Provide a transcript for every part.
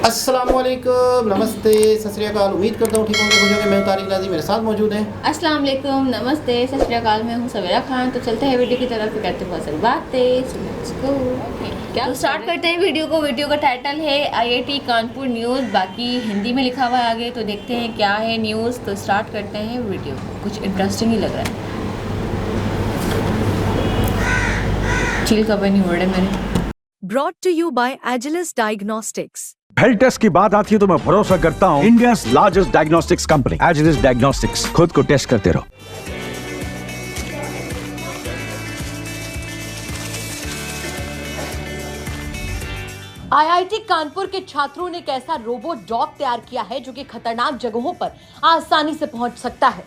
अस्सलामुअलैकुम, नमस्ते, सत श्री अकाल। उम्मीद करता हूँ ठीक होंगे, खुश होंगे। मैं तारिक नाज़ी, मेरे साथ मौजूद हैं। अस्सलाम वालेकुम, नमस्ते, सत श्री अकाल। मैं हूँ सवेरा खान। तो चलते हैं वीडियो की तरफ, करते हैं बहुत सारी बातें। So let's go। क्या तो स्टार्ट करते हैं वीडियो को। वीडियो का टाइटल है IIT कानपुर न्यूज़, बाकी हिंदी में लिखा हुआ है आगे, तो देखते हैं क्या है न्यूज़। तो स्टार्ट करते हैं वीडियो को। कुछ इंटरेस्टिंग ही लग रहा है। चिल कवर नहीं हो रहे मेरे। Brought to you by Agilus Diagnostics. Health test की बात आती है तो मैं भरोसा करता हूँ India largest diagnostics company Agilus Diagnostics. खुद को टेस्ट करते रहो। IIT कानपुर के छात्रों ने एक ऐसा रोबोट डॉग तैयार किया है जो कि खतरनाक जगहों पर आसानी से पहुंच सकता है।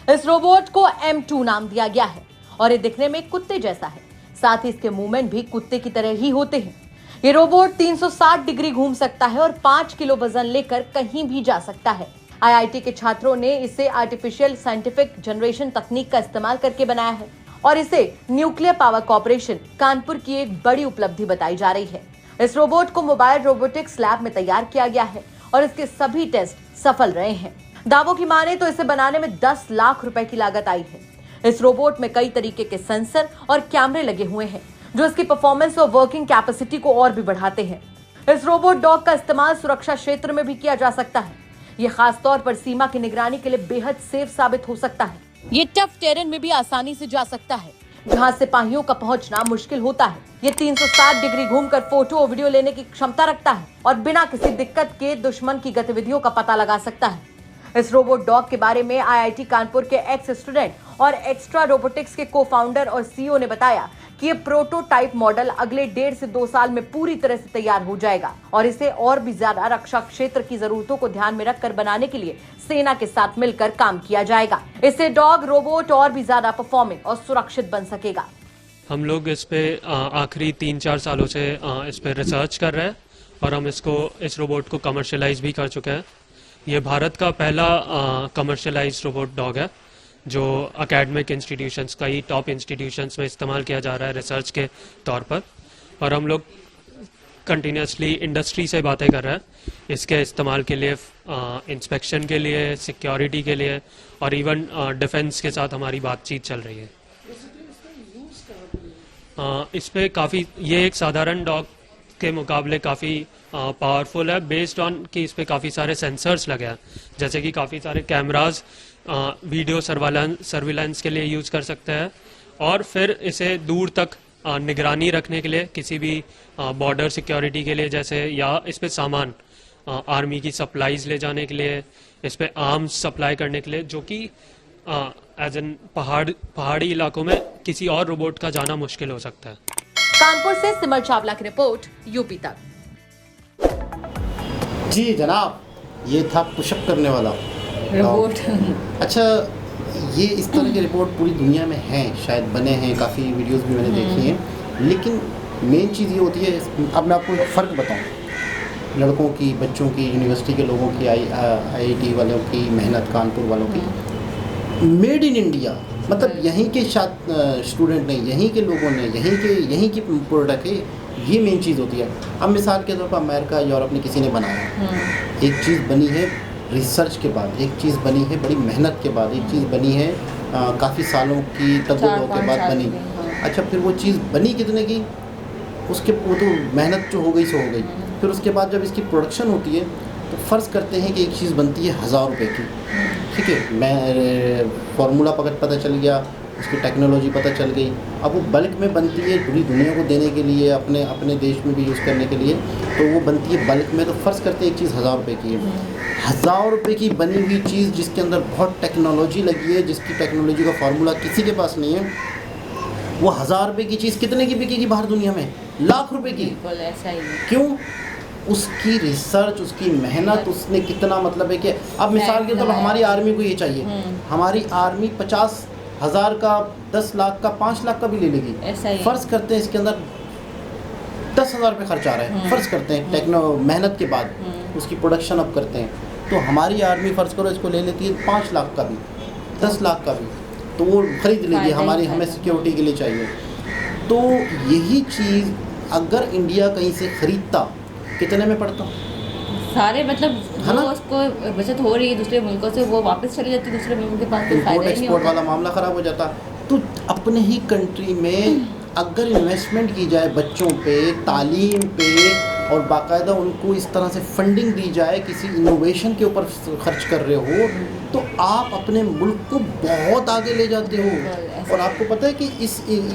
इस रोबोट को M2 नाम दिया गया है और ये दिखने में कुत्ते जैसा है। साथ ही इसके मूवमेंट भी कुत्ते की तरह ही होते हैं। ये रोबोट 360 डिग्री घूम सकता है और 5 किलो वजन लेकर कहीं भी जा सकता है। IIT के छात्रों ने इसे आर्टिफिशियल साइंटिफिक जनरेशन तकनीक का इस्तेमाल करके बनाया है और इसे न्यूक्लियर पावर कॉर्पोरेशन कानपुर की एक बड़ी उपलब्धि बताई जा रही है। इस रोबोट को मोबाइल रोबोटिक्स लैब में तैयार किया गया है और इसके सभी टेस्ट सफल रहे हैं। दावों की माने तो इसे बनाने में 10 लाख रुपए की लागत आई है। इस रोबोट में कई तरीके के सेंसर और कैमरे लगे हुए हैं जो इसकी परफॉर्मेंस और वर्किंग कैपेसिटी को और भी बढ़ाते हैं। इस रोबोट डॉग का इस्तेमाल सुरक्षा क्षेत्र में भी किया जा सकता है। ये खास तौर पर सीमा की निगरानी के लिए बेहद सेफ साबित हो सकता है। ये टफ टेरेन में भी आसानी से जा सकता है जहाँ सिपाहियों का पहुंचना मुश्किल होता है। ये 360 डिग्री घूमकर फोटो और वीडियो लेने की क्षमता रखता है और बिना किसी दिक्कत के दुश्मन की गतिविधियों का पता लगा सकता है। इस रोबोट डॉग के बारे में IIT कानपुर के एक्स स्टूडेंट और एक्स्ट्रा रोबोटिक्स के को-फाउंडर और CEO ने बताया कि ये प्रोटोटाइप मॉडल अगले 1.5 से 2 साल में पूरी तरह से तैयार हो जाएगा और इसे और भी ज्यादा रक्षा क्षेत्र की जरूरतों को ध्यान में रखकर बनाने के लिए सेना के साथ मिलकर काम किया जाएगा। इससे डॉग रोबोट और भी ज्यादा परफॉर्मिंग और सुरक्षित बन सकेगा। हम लोग इस पे आखिरी 3-4 सालों से इस पे रिसर्च कर रहे हैं और हम इस रोबोट को कमर्शियलाइज भी कर चुके हैं। ये भारत का पहला कमर्शियलाइज रोबोट डॉग है जो एकेडमिक इंस्टीट्यूशंस, कई टॉप इंस्टीट्यूशंस में इस्तेमाल किया जा रहा है रिसर्च के तौर पर। और हम लोग कंटिन्यूसली इंडस्ट्री से बातें कर रहे हैं इसके इस्तेमाल के लिए, इंस्पेक्शन के लिए, सिक्योरिटी के लिए और इवन डिफेंस के साथ हमारी बातचीत चल रही है। इस पे काफ़ी, ये एक साधारण डॉग के मुकाबले काफ़ी पावरफुल है, बेस्ड ऑन कि इस पे काफ़ी सारे सेंसर्स लगे हैं, जैसे कि काफ़ी सारे कैमराज वीडियो सर्विलांस के लिए यूज़ कर सकते हैं और फिर इसे दूर तक निगरानी रखने के लिए, किसी भी बॉर्डर सिक्योरिटी के लिए जैसे, या इस पे सामान आर्मी की सप्लाईज ले जाने के लिए, इस पे आर्म्स सप्लाई करने के लिए, जो कि एज एन पहाड़ी इलाकों में किसी और रोबोट का जाना मुश्किल हो सकता है। कानपुर से सिमर चावला की रिपोर्ट, यूपी तक। जी जनाब, ये था पुशअप करने वाला रोबोट। अच्छा, ये इस तरह के रिपोर्ट पूरी दुनिया में हैं, शायद बने हैं, काफ़ी वीडियोस भी मैंने देखी हैं। लेकिन मेन चीज़ ये होती है, अब मैं आपको एक फ़र्क बताऊं, लड़कों की, बच्चों की, यूनिवर्सिटी के लोगों की, IIT वालों की मेहनत, कानपुर वालों की, मेड इन इंडिया, मतलब यहीं के स्टूडेंट ने, यहीं के लोगों ने, यहीं की प्रोडक्ट है। ये मेन चीज़ होती है। अब मिसाल के तौर पर अमेरिका, यूरोप में किसी ने बनाया, एक चीज़ बनी है रिसर्च के बाद, एक चीज़ बनी है बड़ी मेहनत के बाद, एक चीज़ बनी है काफ़ी सालों की तब्दीलियों के बाद बनी। अच्छा, फिर वो चीज़ बनी कितने की, वो तो मेहनत जो हो गई सो हो गई। फिर उसके बाद जब इसकी प्रोडक्शन होती है तो फ़र्ज़ करते हैं कि एक चीज़ बनती है 1000 रुपये की, ठीक है, मैं फार्मूला पता चल गया, उसकी टेक्नोलॉजी पता चल गई। अब वो बल्क में बनती है पूरी दुनिया को देने के लिए, अपने देश में भी यूज़ करने के लिए, तो वो बनती है बल्क में। तो फ़र्ज़ करते हैं एक चीज़ 1000 रुपये की है। 1000 रुपये की बनी हुई चीज़ जिसके अंदर बहुत टेक्नोलॉजी लगी है, जिसकी टेक्नोलॉजी का फार्मूला किसी के पास नहीं है, वो 1000 रुपये की चीज़ कितने की बिकेगी बाहर दुनिया में? लाख रुपए की। ऐसा ही। क्यों? उसकी रिसर्च, उसकी मेहनत, उसने कितना, मतलब है कि अब मिसाल के तौर पर हमारी आर्मी को ये चाहिए, हमारी आर्मी 50,000 का, 10 लाख का, 5 लाख का भी ले लेगी। फ़र्ज़ करते हैं इसके अंदर 10,000 रुपये खर्च आ रहा है, फ़र्ज़ करते हैं मेहनत के बाद उसकी प्रोडक्शन अब करते हैं, तो हमारी आर्मी फ़र्ज़ करो इसको ले लेती है 5 लाख का भी, 10 लाख का भी, तो वो ख़रीद लेगी, हमें सिक्योरिटी के लिए चाहिए। तो यही चीज़ अगर इंडिया कहीं से ख़रीदता कितने में पड़ता? सारे मतलब है ना? जो उसको बचत हो रही है दूसरे मुल्कों से वो वापस चली जाती है दूसरे मुल्कों के पास, कोई इम्पोर्ट फायदा ही नहीं एक्सपोर्ट होता। वाला मामला ख़राब हो जाता। तो अपने ही कंट्री में अगर इन्वेस्टमेंट की जाए बच्चों पे, तालीम पे, और बाकायदा उनको इस तरह से फंडिंग दी जाए, किसी इनोवेशन के ऊपर खर्च कर रहे हो, तो आप अपने मुल्क को बहुत आगे ले जाते हो। और आपको पता है कि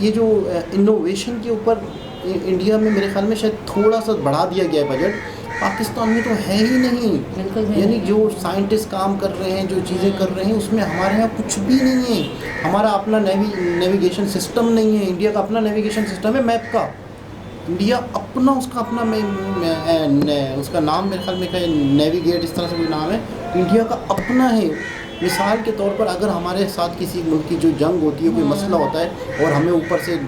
ये जो इनोवेशन के ऊपर इंडिया में मेरे ख्याल में शायद थोड़ा सा बढ़ा दिया गया है बजट, पाकिस्तान में तो है ही नहीं। बिल्कुल भी यानी नहीं। जो साइंटिस्ट काम कर रहे हैं, जो चीज़ें कर रहे हैं, उसमें हमारे यहाँ कुछ भी नहीं है। हमारा अपना नेविगेशन सिस्टम नहीं है। इंडिया का अपना नेविगेशन सिस्टम है मैप का। इंडिया अपना उसका अपना उसका नाम मेरे ख्याल में क्या है, नेविगेट इस तरह से कोई नाम है, इंडिया का अपना है। मिसाल के तौर पर अगर हमारे साथ किसी मुल्क की जो जंग होती है, कोई मसला होता है और हमें ऊपर से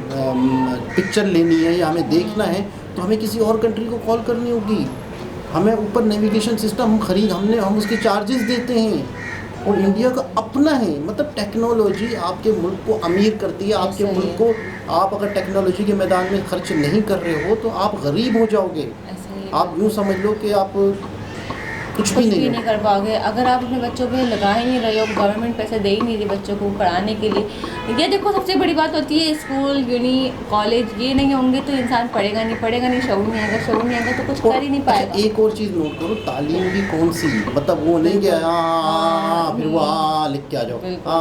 पिक्चर लेनी है या हमें देखना है, तो हमें किसी और कंट्री को कॉल करनी होगी। हमें ऊपर नेविगेशन सिस्टम हम उसके चार्जेस देते हैं। और इंडिया का अपना है। मतलब टेक्नोलॉजी आपके मुल्क को अमीर करती है। आपके ऐसा ही मुल्क को आप अगर टेक्नोलॉजी के मैदान में खर्च नहीं कर रहे हो तो आप गरीब हो जाओगे। ऐसा ही आप यूँ समझ लो कि आप कुछ भी नहीं हो। कर पाओगे अगर आप अपने बच्चों पे लगा ही नहीं रहे हो, गवर्नमेंट पैसे दे ही नहीं रही बच्चों को पढ़ाने के लिए। ये देखो सबसे बड़ी बात होती है स्कूल, यूनी, कॉलेज ये नहीं होंगे तो इंसान पढ़ेगा नहीं, शऊर नहीं आएगा तो कुछ कर ही नहीं पाएगा। अच्छा, एक और चीज़ नोट करो, तालीम भी कौन सी, मतलब वो नहीं गया फिर वो लिख के आ जाओ, बिल्कुल।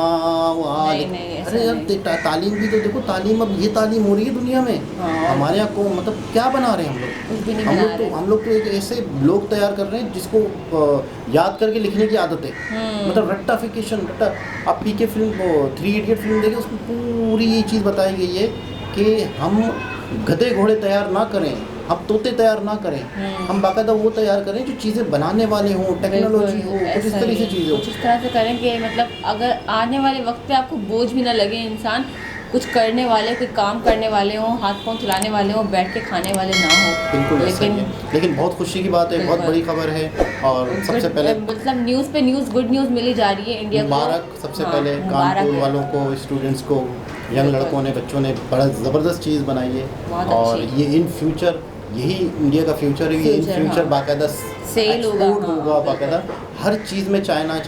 वो लिख। नहीं, ऐसा अरे यार तालीम भी तो देखो, तालीम अब ये तालीम हो रही है दुनिया में। हाँ। हमारे यहाँ को मतलब क्या बना रहे हैं हम लोग? कुछ भी नहीं बना रहे। हम लोग तो एक ऐसे लोग तैयार कर रहे हैं जिसको याद करके लिखने की आदत है। मतलब रट्टाफिकेशन। आप पीके फिल्म 3 इडियट फिल्म देखें, उसमें पूरी ये चीज़ बताई गई है कि हम गधे घोड़े तैयार ना करें, हम तोते तैयार ना करें, हम बाकायदा वो तैयार करें जो चीज़ें बनाने वाले हों, टेक्नोलॉजी हो, कुछ इस तरह से चीज़ें हो। कुछ इस तरह से करें कि मतलब अगर आने वाले वक्त पे आपको बोझ भी ना लगे, इंसान कुछ करने वाले, कोई काम करने वाले हों, हाथ पाँव चलाने वाले हों, बैठ के खाने वाले ना हो। बिल्कुल ऐसा ही है। लेकिन बहुत खुशी की बात है, बहुत बड़ी खबर है। और सबसे पहले मतलब न्यूज़ पे न्यूज़, गुड न्यूज़ मिली जा रही है इंडिया को। मुबारक सबसे हाँ, पहले मुबारक कानपुर है। वालों को, स्टूडेंट्स को, यंग लड़कों ने, बच्चों ने बड़ा ज़बरदस्त चीज़ बनाई है। बहुत और अच्छी। ये इन फ्यूचर, यही इंडिया का फ्यूचर है। ये इन फ्यूचर, फ्यूचर हाँ। बाकायदा सेल होगा, एक्सपोर्ट हाँ, होगा बाकायदा हर चीज़ में। चाइना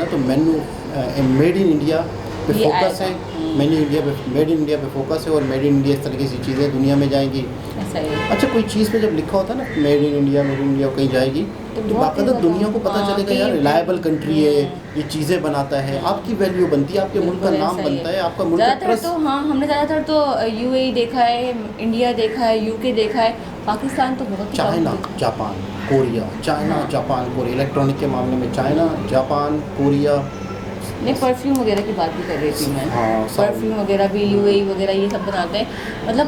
तो मेड इन इंडिया पे ये फोकस आएगा। है। मेड इन इंडिया पे फोकस है और मेड इन इंडिया इस तरीके की चीज़ें दुनिया में जाएंगी। ऐसा ही है। अच्छा, कोई चीज़ पे जब लिखा होता है ना मेड इन इंडिया कहीं जाएगी, तो बहुत बाकायदा ही दुनिया को पता हाँ, चलेगा यार कि- रिलायबल कंट्री है, ये चीज़ें बनाता है, आपकी वैल्यू बनती है, आपके मुल्क का बिल्कुल नाम ऐसा ही बनता है, आपका मुल्क का ज़्यादातर ट्रस्ट। तो हाँ, हमने ज़्यादातर तो यूएई देखा है, इंडिया देखा है, यूके देखा है, पाकिस्तान तो बहुत ही कम चाइना, देखा। जापान, कोरिया, इलेक्ट्रॉनिक के मामले में चाइना, जापान, कोरिया। नहीं, परफ्यूम वगैरह की बात भी कर रही थी मैं। हाँ, सब। परफ्यूम वगैरह भी यूएई वगैरह ये सब बनाते हैं। मतलब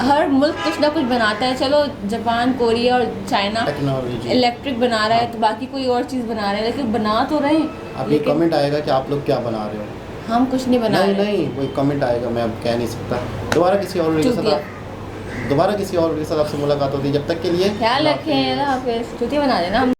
हर मुल्क कुछ ना कुछ बनाता है। चलो जापान, कोरिया और चाइना टेक्नोलॉजी। इलेक्ट्रिक बना रहा है तो बाकी कोई और चीज़ बना रहा है, लेकिन बना तो रहे हैं। अब ये लेकिन कमेंट आएगा कि आप लोग क्या बना रहे हो। हम कुछ नहीं बना रहे। नहीं, कोई कमेंट आएगा, मैं अब कह नहीं सकता। दोबारा किसी और वीडियो के साथ आपसे मुलाकात होती है। जब तक के लिए ख्याल रखें, अल्लाह हाफिज़। चूतिया बना देना हम।